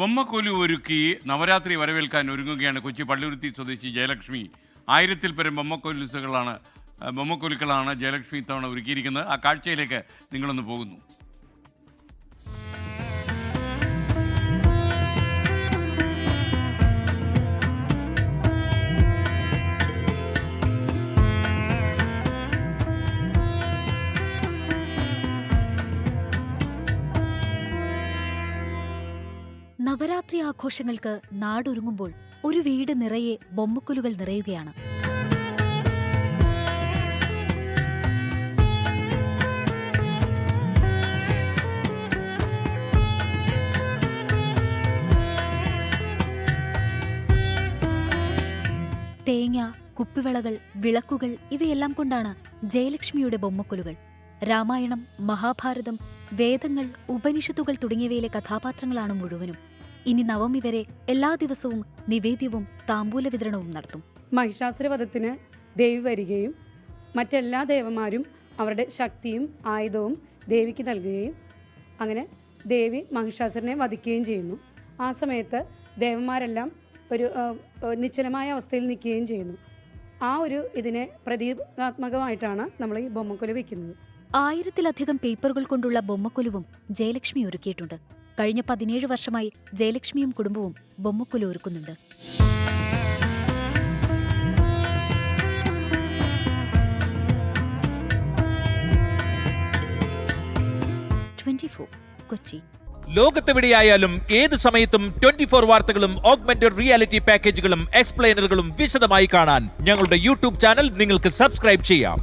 ബൊമ്മക്കൊലു ഒരുക്കി നവരാത്രി വരവേൽക്കാൻ ഒരുങ്ങുകയാണ് കൊച്ചി പള്ളുരുത്തി സ്വദേശി ജയലക്ഷ്മി. 1000-ൽ പരം ബൊമ്മക്കൊലുക്കളാണ് ജയലക്ഷ്മി ഇത്തവണ ഒരുക്കിയിരിക്കുന്നത്. ആ കാഴ്ചയിലേക്ക് നിങ്ങളൊന്ന് പോകുന്നു. നവരാത്രി ആഘോഷങ്ങൾക്ക് നാടൊരുങ്ങുമ്പോൾ ഒരു വീട് നിറയെ ബൊമ്മക്കൊലുകൾ നിറയുകയാണ്. തേങ്ങ, കുപ്പിവളകൾ, വിളക്കുകൾ ഇവയെല്ലാം കൊണ്ടാണ് ജയലക്ഷ്മിയുടെ ബൊമ്മക്കൊലുകൾ. രാമായണം, മഹാഭാരതം, വേദങ്ങൾ, ഉപനിഷത്തുകൾ തുടങ്ങിയവയിലെ കഥാപാത്രങ്ങളാണ് മുഴുവനും. ഇനി നവമി വരെ എല്ലാ ദിവസവും നിവേദ്യവും താമ്പൂല വിതരണവും നടത്തും. മഹിഷാസുരവധത്തിന് ദേവി വരികയും മറ്റെല്ലാ ദേവന്മാരും അവരുടെ ശക്തിയും ആയുധവും ദേവിക്ക് നൽകുകയും അങ്ങനെ ദേവി മഹിഷാസുരനെ വധിക്കുകയും ചെയ്യുന്നു. ആ സമയത്ത് ദേവന്മാരെല്ലാം ഒരു നിശ്ചലമായ അവസ്ഥയിൽ നിൽക്കുകയും ചെയ്യുന്നു. ആ ഒരു ഇതിനെ പ്രതീകാത്മകമായിട്ടാണ് നമ്മൾ ഈ ബൊമ്മക്കൊലു വയ്ക്കുന്നത്. 1000-ലധികം പേപ്പറുകൾ കൊണ്ടുള്ള ബൊമ്മക്കൊലുവും ജയലക്ഷ്മി ഒരുക്കിയിട്ടുണ്ട്. കഴിഞ്ഞ 17 വർഷമായി ജയലക്ഷ്മിയും കുടുംബവും ബൊമ്മക്കൊലു ഒരുക്കുന്നുണ്ട്. കൊച്ചി. ലോകത്തെവിടെയായാലും ഏത് സമയത്തും 24 വാർത്തകളും ഓഗ്മെന്റഡ് റിയാലിറ്റി പാക്കേജുകളും എക്സ്പ്ലെയിനറുകളും വിശദമായി കാണാൻ ഞങ്ങളുടെ യൂട്യൂബ് ചാനൽ നിങ്ങൾക്ക് സബ്സ്ക്രൈബ് ചെയ്യാം.